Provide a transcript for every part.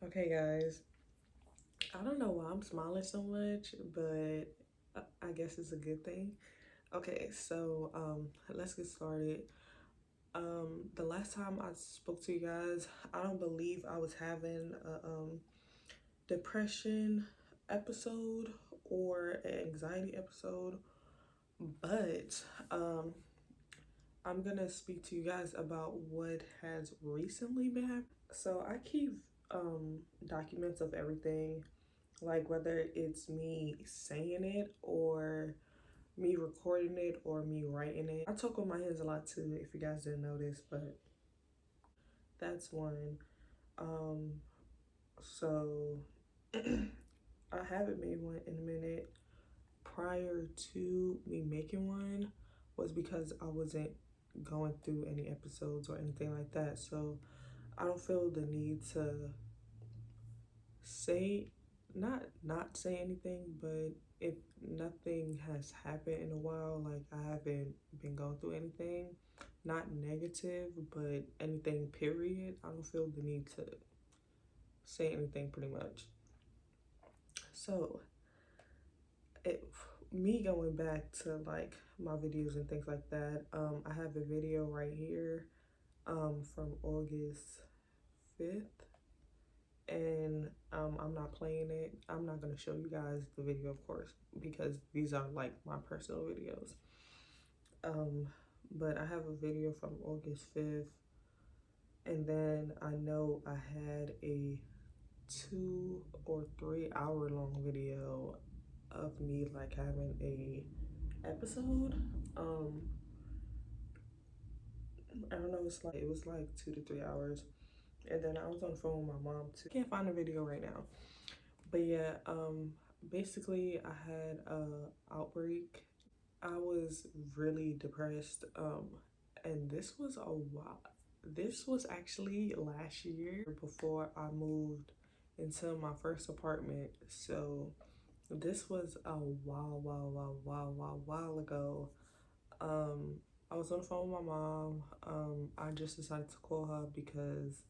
Okay, guys, I don't know why I'm smiling so much, but I guess it's a good thing. Okay, so let's get started. The last time I spoke to you guys, I don't believe I was having a depression episode or an anxiety episode, but I'm gonna speak to you guys about what has recently been happening. So I keep documents of everything, like whether it's me saying it or me recording it or me writing it. I talk with my hands a lot too, if you guys didn't notice, but that's one. Um, so I haven't made one in a minute. Prior to me making one was because I wasn't going through any episodes or anything like that. So I don't feel the need to say not say anything, but if nothing has happened in a while, like I haven't been going through anything, not negative, but anything period, I don't feel the need to say anything pretty much. So it me going back to like my videos and things like that, I have a video right here from August 5th, and I'm not playing it. I'm not gonna show you guys the video, of course, because these are like my personal videos. Um, but I have a video from August 5th, and then I know I had a 2 or 3 hour long video of me like having a episode. Um, I don't know. It was like 2 to 3 hours, and then I was on the phone with my mom too. Can't find the video right now. But yeah, basically I had a outbreak. I was really depressed. And this was a while. This was actually last year before I moved into my first apartment. So this was a while ago. Um, I was on the phone with my mom. I just decided to call her because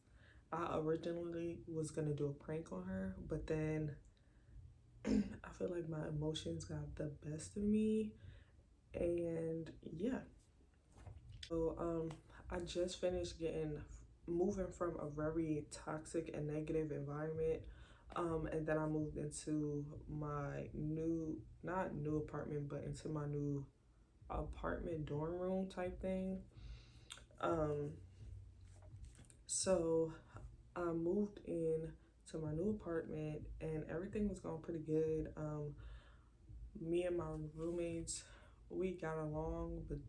I originally was gonna do a prank on her, but then I feel like my emotions got the best of me, and yeah. So I just finished moving from a very toxic and negative environment, and then I moved into my not new apartment, but into my new apartment dorm room type thing. Um, so I moved in to my new apartment and everything was going pretty good. Me and my roommates, we got along, but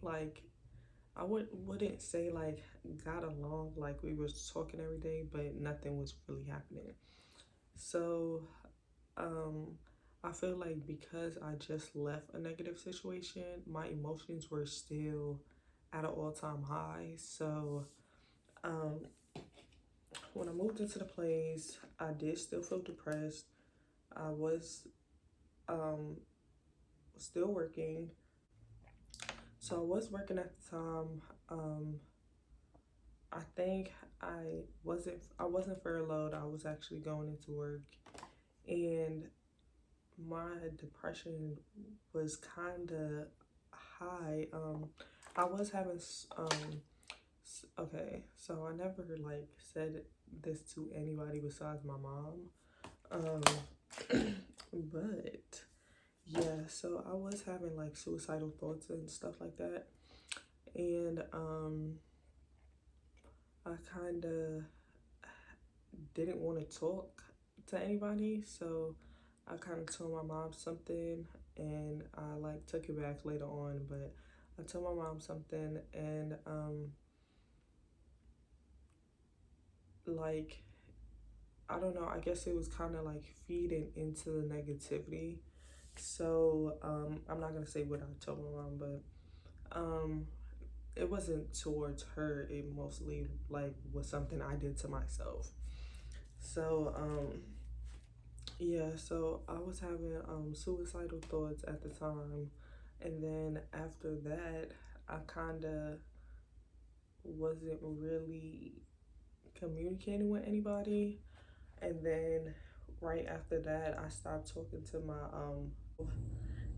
like wouldn't say like got along like we was talking every day, but nothing was really happening. So um I feel like because I just left a negative situation, my emotions were still at an all-time high. So um when I moved into the place, I did still feel depressed. I was um still working. So I was working at the time. I think I wasn't furloughed. I was actually going into work, and my depression was kind of high. I was having okay, so I never like said this to anybody besides my mom. Um, but yeah, so I was having like suicidal thoughts and stuff like that, and I kind of didn't want to talk to anybody, so I kind of told my mom something, and I like took it back later on, but I told my mom something, and like I don't know, I guess it was kind of like feeding into the negativity. So I'm not gonna say what I told my mom, but um it wasn't towards her, it mostly like was something I did to myself. So yeah, so I was having suicidal thoughts at the time, and then after that I kind of wasn't really communicating with anybody. And then right after that, I stopped talking to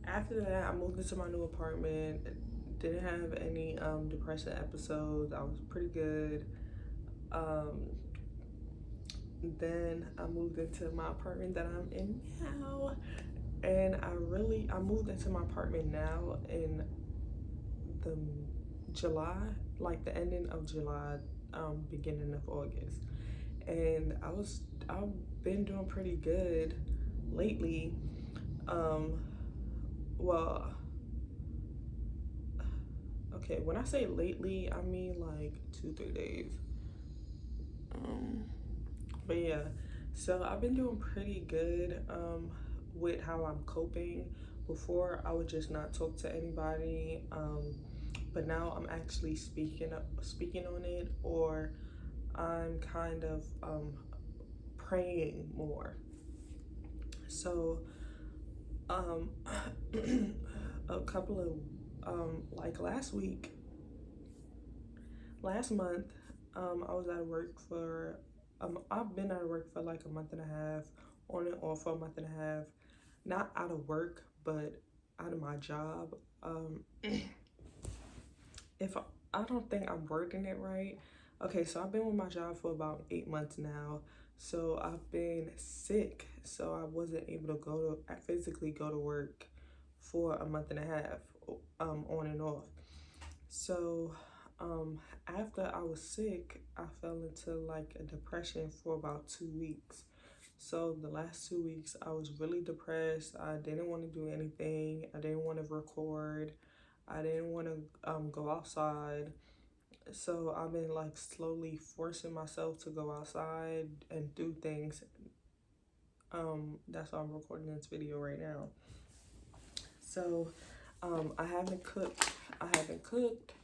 after that, I moved into my new apartment. Didn't have any depression episodes. I was pretty good. Um, then I moved into my apartment that I'm in now. And I moved into my apartment now in the July, like the ending of July, beginning of August. And I've been doing pretty good lately. Um, well, okay, when I say lately, I mean like 2, 3 days. Um, but yeah, so I've been doing pretty good with how I'm coping. Before I would just not talk to anybody, but now I'm actually speaking on it, or I'm kind of praying more. So um, a couple of like last month, I was out of work for I've been out of work for like a month and a half, on and off for a month and a half. Not out of work, but out of my job. If I don't think I'm wording it right. Okay, so I've been with my job for about 8 months now. So I've been sick, so I wasn't able to physically go to work for a month and a half, on and off. So after I was sick, I fell into like a depression for about 2 weeks. So the last 2 weeks, I was really depressed. I didn't want to do anything. I didn't want to record. I didn't want to go outside. So I've been like slowly forcing myself to go outside and do things. That's why I'm recording this video right now. So I haven't cooked. I haven't cooked.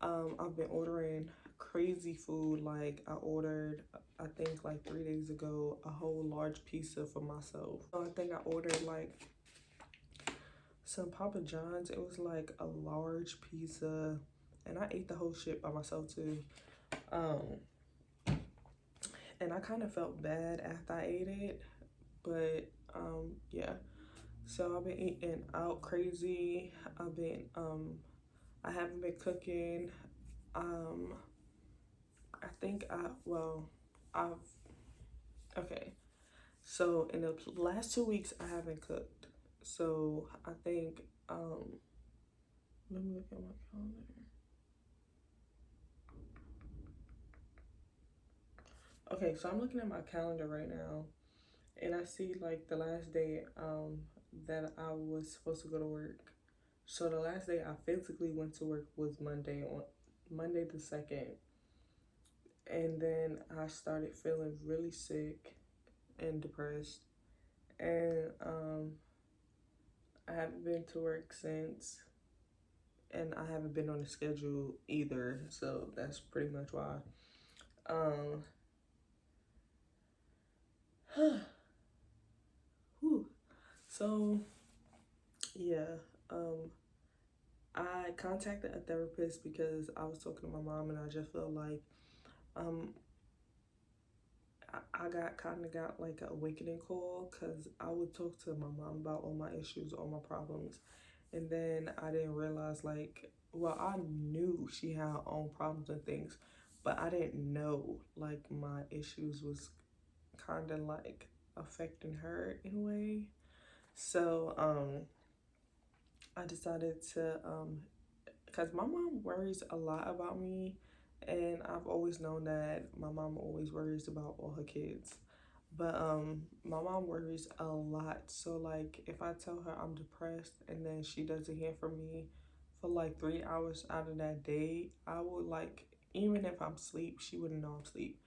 I've been ordering crazy food. Like I ordered, I think like 3 days ago, a whole large pizza for myself. So I think I ordered like some Papa John's. It was like a large pizza, and I ate the whole shit by myself too. And I kind of felt bad after I ate it, but yeah. So I've been eating out crazy. I haven't been cooking. Um, I think I've, okay. So in the last 2 weeks, I haven't cooked. So I think, let me look at my calendar. Okay, so I'm looking at my calendar right now, and I see like the last day that I was supposed to go to work. So the last day I physically went to work was Monday the 2nd. And then I started feeling really sick and depressed. And I haven't been to work since, and I haven't been on the schedule either. So that's pretty much why. Um whew. So yeah, I contacted a therapist because I was talking to my mom, and I just felt like um I got like an awakening call, because I would talk to my mom about all my issues, all my problems, and then I didn't realize, like, well, I knew she had her own problems and things, but I didn't know like my issues was kind of like affecting her in a way. So I decided to because my mom worries a lot about me, and I've always known that my mom always worries about all her kids. But my mom worries a lot. So like if I tell her I'm depressed and then she doesn't hear from me for like 3 hours out of that day, I would like, even if I'm asleep, she wouldn't know I'm asleep.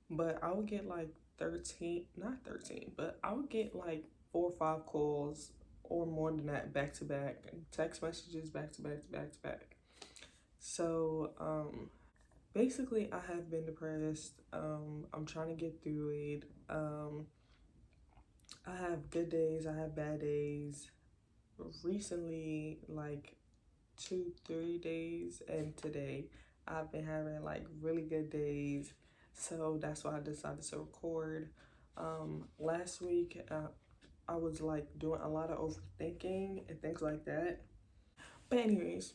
But I would get like 13, not 13, but I would get like 4 or 5 calls or more than that, back to back, text messages back to back to back to back. So basically I have been depressed. I'm trying to get through it. I have good days, I have bad days. Recently, like 2, 3 days, and today, I've been having like really good days. So that's why I decided to record. Last week, I was like doing a lot of overthinking and things like that. But anyways,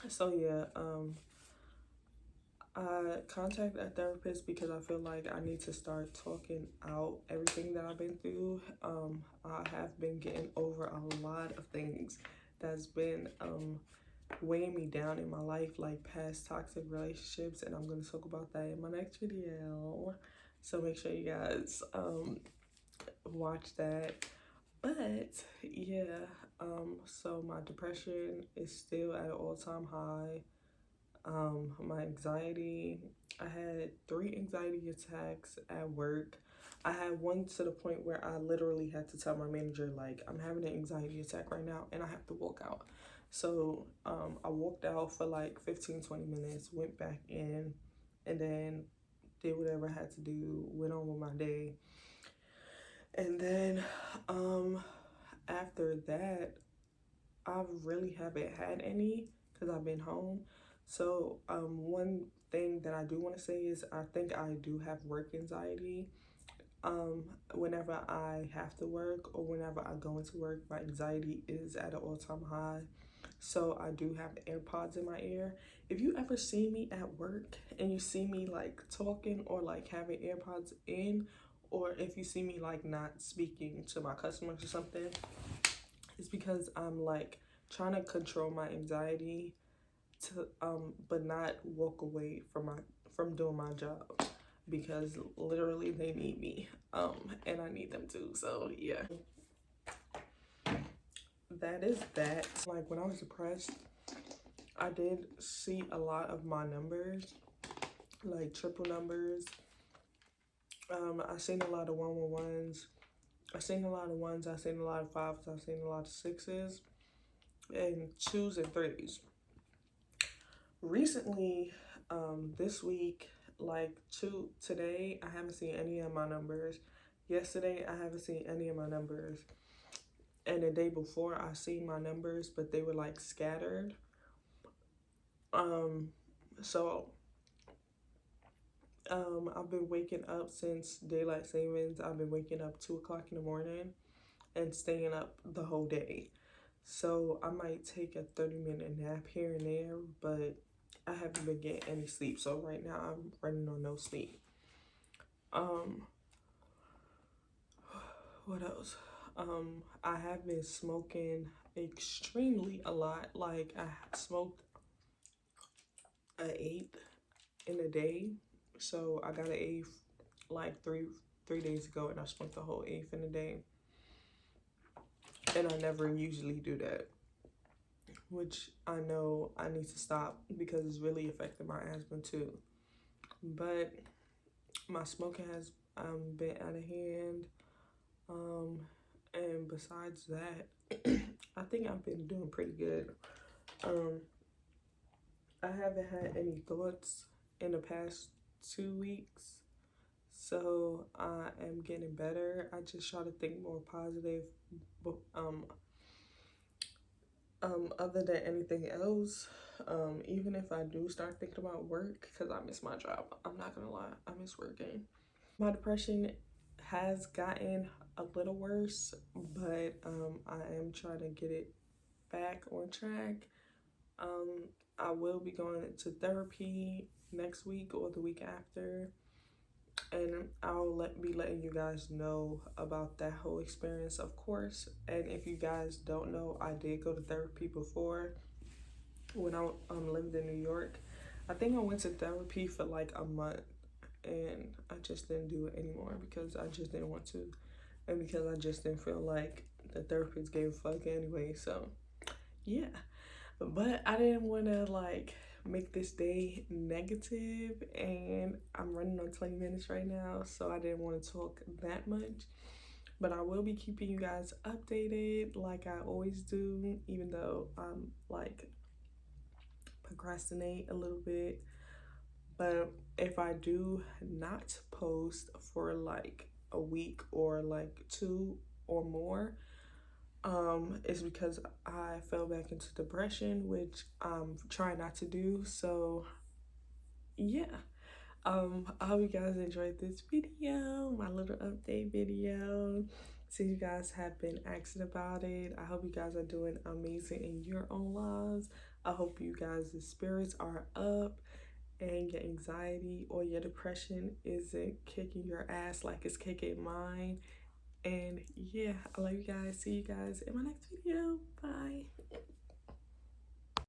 so yeah, I contacted a therapist because I feel like I need to start talking out everything that I've been through. I have been getting over a lot of things that's been weighing me down in my life, like past toxic relationships, and I'm going to talk about that in my next video. So make sure you guys watch that. But yeah, so my depression is still at an all-time high. My anxiety, I had 3 anxiety attacks at work. I had one to the point where I literally had to tell my manager, like, I'm having an anxiety attack right now and I have to walk out. So I walked out for like 15-20 minutes, went back in, and then did whatever I had to do, went on with my day. And then after that, I really haven't had any because I've been home. So one thing that I do want to say is I think I do have work anxiety. Whenever I have to work or whenever I go into work, my anxiety is at an all-time high. So I do have AirPods in my ear. If you ever see me at work and you see me like talking or like having AirPods in, or if you see me like not speaking to my customers or something, it's because I'm like trying to control my anxiety to but not walk away from doing my job because literally they need me and I need them too. So yeah, that is that. Like when I was depressed, I did see a lot of my numbers, like triple numbers. I seen a lot of 111s. I seen a lot of ones. I seen a lot of fives. I seen a lot of sixes and twos and threes. Recently, this week, like today, I haven't seen any of my numbers. Yesterday, I haven't seen any of my numbers. And the day before, I seen my numbers, but they were like scattered. So I've been waking up since daylight savings. I've been waking up 2 o'clock in the morning and staying up the whole day. So I might take a 30-minute nap here and there, but I haven't been getting any sleep. So right now I'm running on no sleep. What else? I have been smoking extremely a lot. Like I smoked an eighth in a day. So I got an eighth like three days ago and I smoked the whole eighth in a day. And I never usually do that, which I know I need to stop because it's really affecting my asthma too. But my smoking has been out of hand. And besides that, I think I've been doing pretty good. I haven't had any thoughts in the past 2 weeks, so I am getting better. I just try to think more positive. But other than anything else, even if I do start thinking about work, because I miss my job, I'm not gonna lie, I miss working. My depression has gotten a little worse, but I am trying to get it back on track. I will be going to therapy next week or the week after, and I'll be letting you guys know about that whole experience, of course. And if you guys don't know, I did go to therapy before when I lived in New York. I think I went to therapy for like a month, and I just didn't do it anymore because I just didn't want to, and because I just didn't feel like the therapist gave a fuck anyway. So yeah, but I didn't want to like make this day negative, and I'm running on 20 minutes right now, so I didn't want to talk that much. But I will be keeping you guys updated like I always do, even though I'm like procrastinate a little bit. But if I do not post for like a week or like 2 or more, it's because I fell back into depression, which I'm trying not to do. So yeah, I hope you guys enjoyed this video, my little update video. So you guys have been asking about it. I hope you guys are doing amazing in your own lives. I hope you guys' spirits are up and your anxiety or your depression isn't kicking your ass like it's kicking mine. And yeah, I love you guys. See you guys in my next video. Bye.